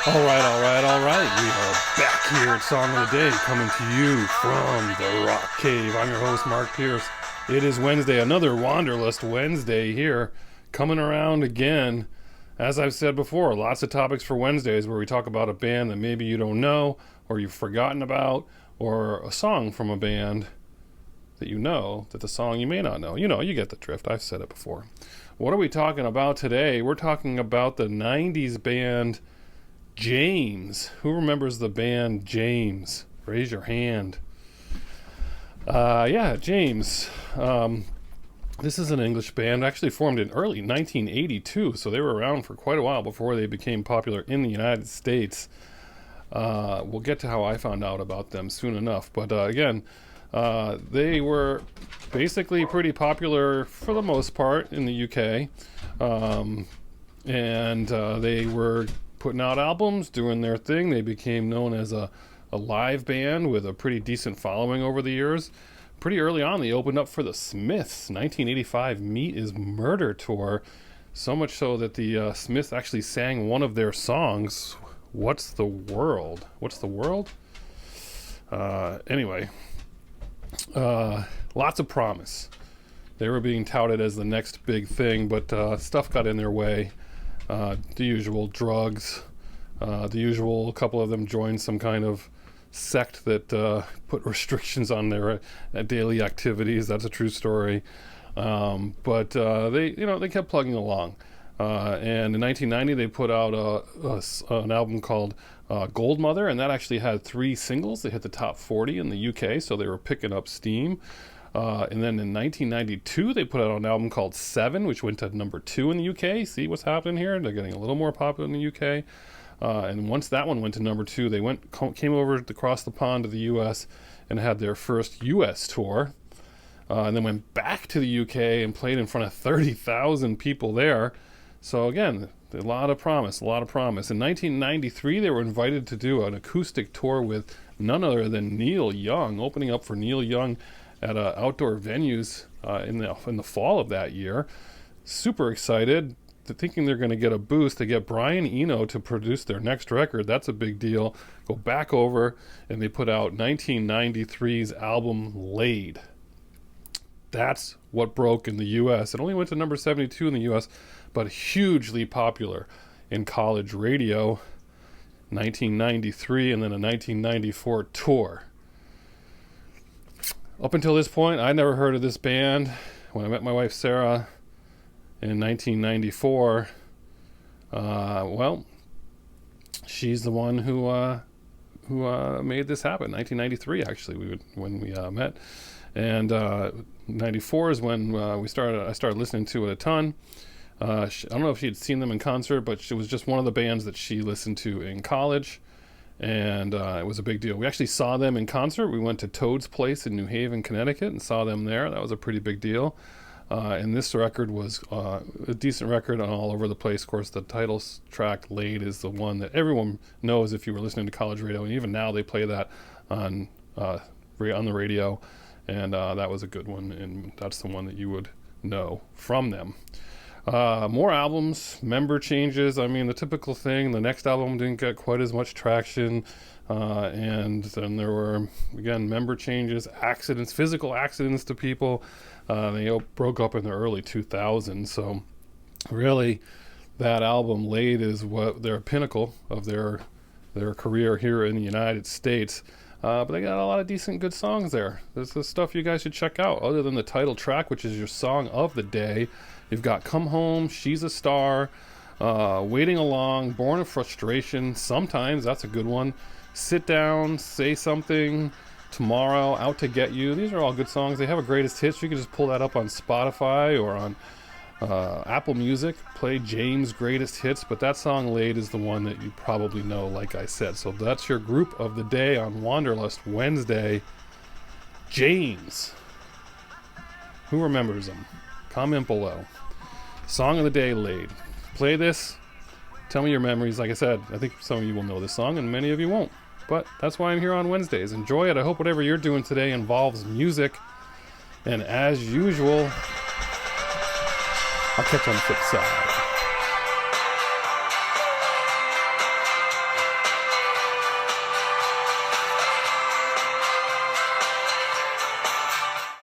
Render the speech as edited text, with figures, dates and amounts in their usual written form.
All right. We are back here at Song of the Day, coming to you from the Rock Cave. I'm your host, Mark Pierce. It is Wednesday, another Wanderlust Wednesday here, coming around again. As I've said before, lots of topics for Wednesdays where we talk about a band that maybe you don't know, or you've forgotten about, or a song from a band that you know, that the song you may not know. You know, you get the drift. I've said it before. What are we talking about today? We're talking about the 90s band James. Who remembers the band James? Raise your hand. James. This is an English band, actually formed in early 1982, so they were around for quite a while before they became popular in the United States. We'll get to how I found out about them soon enough, but they were basically pretty popular for the most part in the UK, and they were putting out albums, doing their thing. They became known as a live band with a pretty decent following over the years. Pretty early on, they opened up for the Smiths' 1985 Meat is Murder tour, so much so that the Smiths actually sang one of their songs, What's the World? What's the World? Lots of promise. They were being touted as the next big thing, but stuff got in their way. The usual drugs, the usual, a couple of them joined some kind of sect that put restrictions on their daily activities. That's a true story. But they kept plugging along. And in 1990, they put out an album called Gold Mother, and that actually had 3 singles. They hit the top 40 in the UK, so they were picking up steam. And then in 1992, they put out an album called Seven, which went to number 2 in the UK. See what's happening here? They're getting a little more popular in the UK. And once that one went to number 2, they came over across the pond to the US and had their first US tour. And then went back to the UK and played in front of 30,000 people there. So again, a lot of promise. In 1993, they were invited to do an acoustic tour with none other than Neil Young, opening up for Neil Young at outdoor venues in the fall of that year. Super excited, thinking they're going to get a boost. They get Brian Eno to produce their next record. That's a big deal. Go back over, and they put out 1993's album Laid. That's what broke in the U.S. It only went to number 72 in the U.S., but hugely popular in college radio. 1993, and then a 1994 tour. Up until this point, I never heard of this band. When I met my wife Sara in 1994, she's the one who made this happen. 1993, actually, when we met, and 94 is when I started listening to it a ton. I don't know if she had seen them in concert, but it was just one of the bands that she listened to in college. And it was a big deal. We actually saw them in concert. We went to Toad's Place in New Haven, Connecticut, and saw them there. That was a pretty big deal. And this record was a decent record and all over the place. Of course, the title track, Laid, is the one that everyone knows if you were listening to college radio. And even now they play that on the radio. And that was a good one. And that's the one that you would know from them. More albums, member changes. I mean, the typical thing. The next album didn't get quite as much traction, and then there were, again, member changes, accidents, physical accidents to people. They broke up in the early 2000s, so really that album Laid is what their pinnacle of their career here in the United States. But they got a lot of decent, good songs there. There's the stuff you guys should check out, other than the title track, which is your song of the day. You've got Come Home, She's a Star, Waiting Along, Born of Frustration, Sometimes, that's a good one. Sit Down, Say Something, Tomorrow, Out to Get You. These are all good songs. They have a greatest hits. You can just pull that up on Spotify or on Apple Music, play James' greatest hits, but that song Laid is the one that you probably know, like I said. So that's your group of the day on Wanderlust Wednesday. James. Who remembers them? Comment below. Song of the day, Laid. Play this. Tell me your memories. Like I said, I think some of you will know this song and many of you won't. But that's why I'm here on Wednesdays. Enjoy it. I hope whatever you're doing today involves music. And as usual, I'll catch you on the flip side.